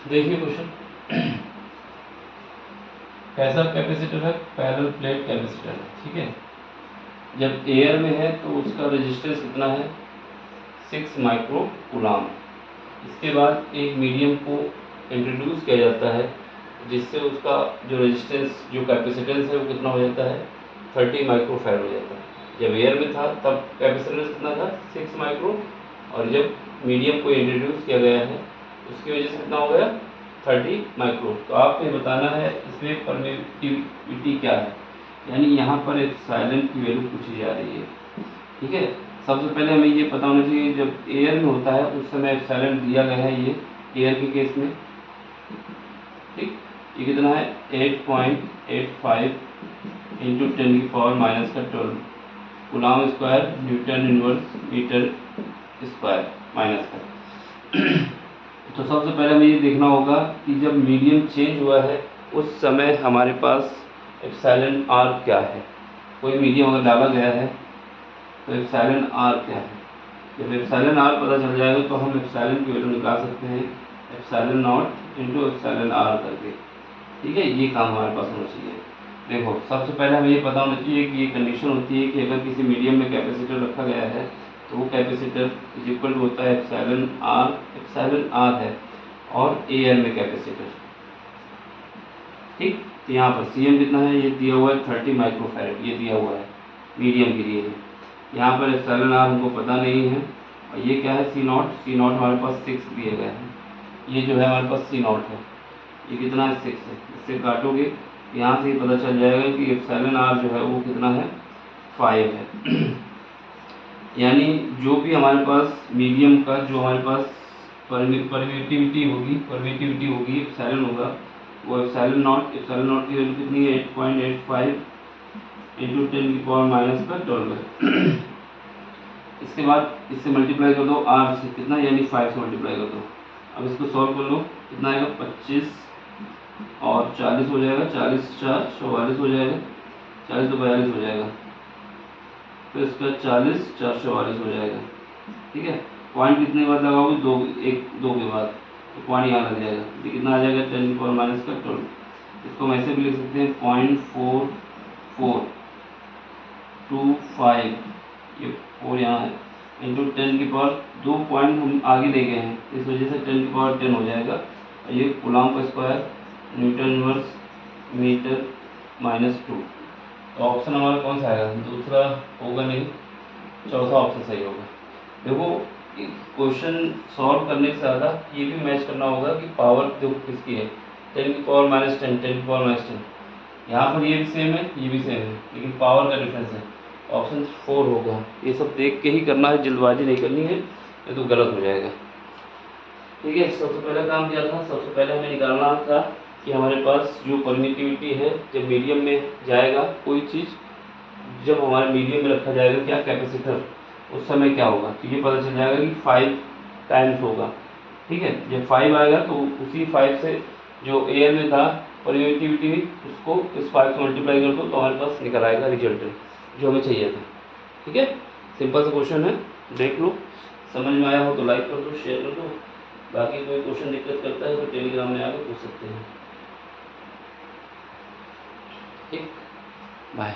देखिए क्वेश्चन, कैसा कैपेसिटर है? पैरेलल प्लेट कैपेसिटर है, ठीक है। जब एयर में है तो उसका रेजिस्टेंस कितना है? 6 माइक्रो कूलाम। इसके बाद एक मीडियम को इंट्रोड्यूस किया जाता है जिससे उसका जो रेजिस्टेंस, जो कैपेसिटेंस है वो कितना हो जाता है? 30 माइक्रो फैराड हो जाता है। जब एयर में था तब कैपेसिटेंस कितना था? 6 माइक्रो, और जब मीडियम को इंट्रोड्यूस किया गया है उसकी वजह से कितना हो गया? 30 माइक्रो। तो आपको ये बताना है इसमें परमिटिविटी क्या है, यानी यहाँ पर एप्सिलॉन की वैल्यू पूछी जा रही है, ठीक है। सबसे पहले हमें ये पता होना चाहिए जब एयर में होता है उस समय एप्सिलॉन दिया गया है, ये एयर के केस में, ठीक। ये कितना है? 8.85 into 10⁻⁻12 coulomb square newton inverse metre square minus का। तो सबसे पहले हमें ये देखना होगा कि जब मीडियम चेंज हुआ है उस समय हमारे पास एप्सिलॉन आर क्या है। कोई मीडियम अगर डाला गया है तो एप्सिलॉन आर क्या है। जब एप्सिलॉन आर पता चल जाएगा तो हम एप्सिलॉन की वैल्यू निकाल सकते हैं epsilon nought into epsilon r करके, ठीक है। ये काम हमारे पास होना चाहिए। देखो सबसे पहले हमें ये पता होना चाहिए कि ये कंडीशन होती है कि अगर किसी मीडियम में कैपेसिटर रखा गया है तो वो कैपेसिटर इज इक्वल टू होता है एप्सिलॉन आर है और एयर में कैपेसिटर, ठीक। तो यहाँ पर सी एम कितना है? ये दिया हुआ है 30 माइक्रोफैरड, ये दिया हुआ है मीडियम के लिए। यहाँ पर एप्सिलॉन आर हमको पता नहीं है, और ये क्या है? सी नॉट हमारे पास 6 दिया गया है। ये जो है हमारे पास सी नॉट है, ये कितना है? 6 है। इससे काटोगे यहाँ से ही पता चल जाएगा कि एप्सिलॉन आर जो है वो कितना है? 5 है। यानी जो भी हमारे पास मीडियम का जो हमारे पास परमिटिविटी होगी एप्सिलॉन होगा, वो एप्सिलॉन नॉट की वैल्यू कितनी है? 8.85 इंटू 10⁻⁻12 है। इसके बाद इससे मल्टीप्लाई कर दो आर से, कितना? यानी 5 से मल्टीप्लाई कर दो। अब इसको सॉल्व कर लो, कितना आएगा? 25 और 40 हो जाएगा, 40 4 44 हो जाएगा, 40 तो 42 हो जाएगा, तो इसका 40 4 44 हो जाएगा, ठीक है। पॉइंट कितने के बाद लगाओगे? 2 के बाद, तो पॉइंट यहाँ लग जाएगा। ये कितना आ जाएगा? 10⁻⁻12। इसको हम ऐसे भी लिख सकते हैं 0.4425, ये 4 यहाँ है, इंटू 10 की पावर 2 पॉइंट हम आगे ले गए हैं, इस वजह से 10 की पावर 10 हो जाएगा। और ये कूलाम का स्क्वायर न्यूटन इनवर्स मीटर -2। तो ऑप्शन हमारा कौन सा आएगा? दूसरा होगा नहीं, चौथा ऑप्शन सही होगा। देखो क्वेश्चन सॉल्व करने से ज़्यादा ये भी मैच करना होगा कि पावर देखो किसकी है, 10 की पावर -10, 10 की पावर -10। यहाँ पर ये भी सेम है, ये भी सेम है, लेकिन पावर का डिफरेंस है। ऑप्शन 4 होगा। ये सब देख के ही करना है, जल्दबाजी नहीं करनी है, ये तो गलत हो जाएगा, ठीक है। सबसे पहला काम क्या था? सबसे पहले हमें निकालना था कि हमारे पास जो परमिटिविटी है जब मीडियम में जाएगा कोई चीज़, जब हमारे मीडियम में रखा जाएगा क्या? कैपेसिटर, उस समय क्या होगा? तो ये पता चल जाएगा कि 5 टाइम्स होगा, ठीक है। जब 5 आएगा तो उसी 5 से जो एयर में था परमिटिविटी, उसको इस 5 से मल्टीप्लाई कर दो तो हमारे पास निकल आएगा रिजल्ट जो हमें चाहिए था, ठीक है। सिंपल सा क्वेश्चन है, देख लो। समझ में आया हो तो लाइक कर दो, शेयर कर दो। बाकी कोई क्वेश्चन दिक्कत करता है तो टेलीग्राम में आकर पूछ सकते हैं, ठीक। बाय।